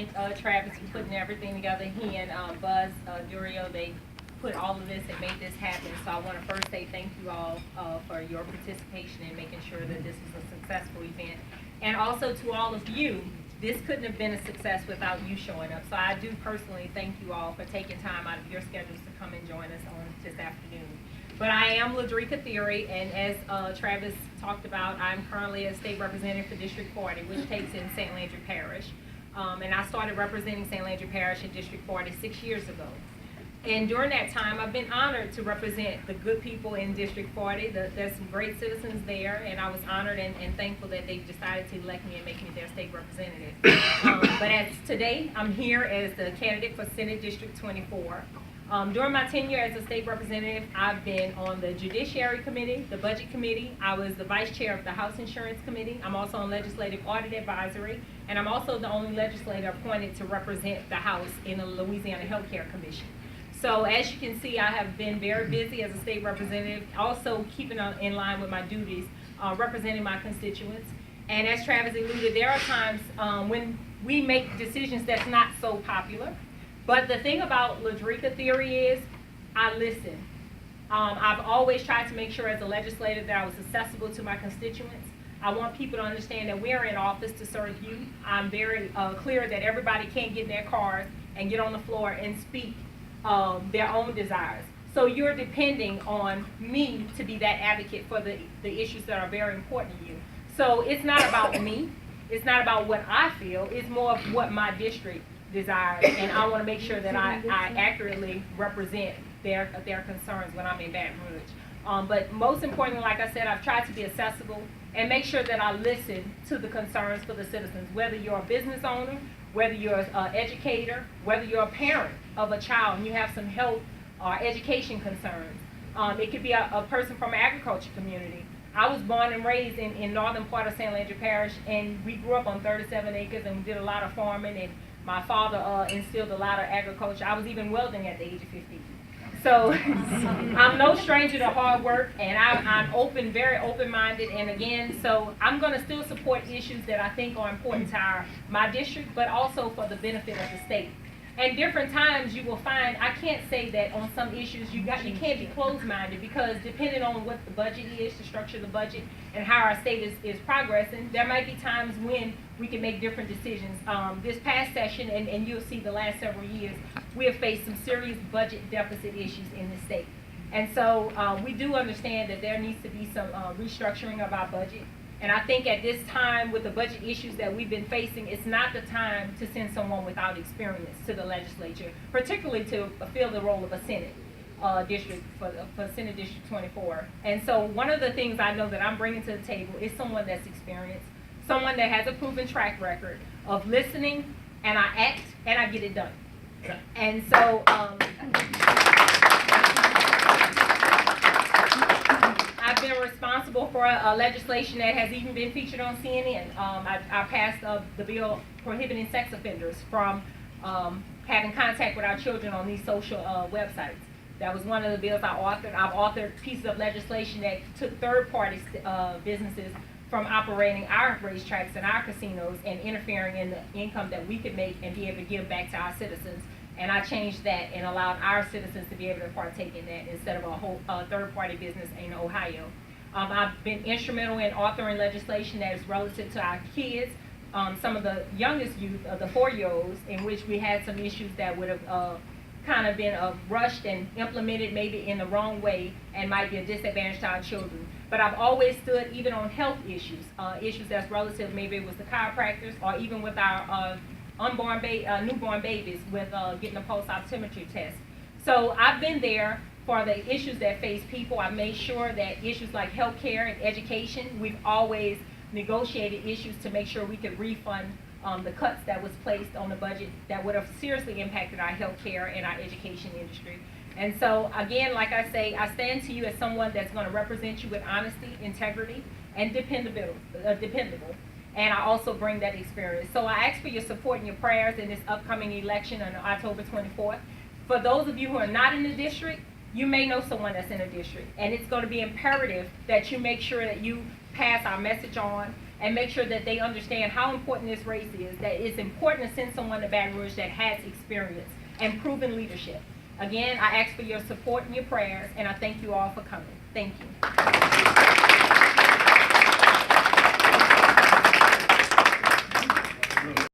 thank Travis for putting everything together. He and Buzz Durio, they put all of this and made this happen. So I want to first say thank you all for your participation in making sure that this was a successful event. And also to all of you, this couldn't have been a success without you showing up. So I do personally thank you all for taking time out of your schedules to come and join us on this afternoon. But I am Ledricka Thierry, and as Travis talked about, I'm currently a state representative for District 40, which takes in St. Landry Parish. And I started representing St. Landry Parish in District 40 6 years ago. And during that time, I've been honored to represent the good people in District 40. There's some great citizens there, and I was honored and thankful that they decided to elect me and make me their state representative. But as today, I'm here as the candidate for Senate District 24. During my tenure as a state representative, I've been on the Judiciary Committee, the Budget Committee. I was the Vice Chair of the House Insurance Committee. I'm also on Legislative Audit Advisory, and I'm also the only legislator appointed to represent the House in the Louisiana Healthcare Commission. So as you can see, I have been very busy as a state representative, also keeping in line with my duties, representing my constituents. And as Travis alluded, there are times when we make decisions that's not so popular. But the thing about Ledricka Theory is I listen. I've always tried to make sure as a legislator that I was accessible to my constituents. I want people to understand that we are in office to serve you. I'm very clear that everybody can't get in their cars and get on the floor and speak their own desires. So you're depending on me to be that advocate for the issues that are very important to you. So it's not about me. It's not about what I feel. It's more of what my district desires, and I want to make sure that I accurately represent their concerns when I'm in Baton Rouge. But most importantly, like I said, I've tried to be accessible and make sure that I listen to the concerns for the citizens, whether you're a business owner, whether you're an educator, whether you're a parent of a child and you have some health or education concerns. It could be a person from an agriculture community. I was born and raised in northern part of St. Landry Parish, and we grew up on 37 acres and we did a lot of farming, and my father instilled a lot of agriculture. I was even welding at the age of 50. So I'm no stranger to hard work, and I'm open, very open-minded, and again, so I'm going to still support issues that I think are important to my district, but also for the benefit of the state. And different times you will find, I can't say that on some issues you can't be closed-minded, because depending on what the budget is, to structure the budget, and how our state is progressing, there might be times when we can make different decisions. This past session, and you'll see the last several years, we have faced some serious budget deficit issues in the state. And so we do understand that there needs to be some restructuring of our budget. And I think at this time, with the budget issues that we've been facing, it's not the time to send someone without experience to the legislature, particularly to fill the role of a Senate district for Senate District 24. And so one of the things I know that I'm bringing to the table is someone that's experienced, someone that has a proven track record of listening, and I act, and I get it done. And so I've been responsible for legislation that has even been featured on CNN. I passed the bill prohibiting sex offenders from having contact with our children on these social websites. That was one of the bills I authored. I've authored pieces of legislation that took third-party businesses from operating our racetracks and our casinos and interfering in the income that we could make and be able to give back to our citizens. And I changed that and allowed our citizens to be able to partake in that instead of a whole third-party business in Ohio. I've been instrumental in authoring legislation that is relative to our kids, some of the youngest youth, the 4-year-olds, in which we had some issues that would have kind of been rushed and implemented maybe in the wrong way and might be a disadvantage to our children. But I've always stood even on health issues, issues that's relative, maybe it was the chiropractors or even with our newborn babies with getting a pulse oximetry test. So I've been there for the issues that face people. I've made sure that issues like healthcare and education, we've always negotiated issues to make sure we could refund the cuts that was placed on the budget that would have seriously impacted our healthcare and our education industry. And so again, like I say, I stand to you as someone that's going to represent you with honesty, integrity, and dependable. And I also bring that experience. So I ask for your support and your prayers in this upcoming election on October 24th. For those of you who are not in the district, you may know someone that's in the district. And it's going to be imperative that you make sure that you pass our message on and make sure that they understand how important this race is, that it's important to send someone to Baton Rouge that has experience and proven leadership. Again, I ask for your support and your prayers, and I thank you all for coming. Thank you.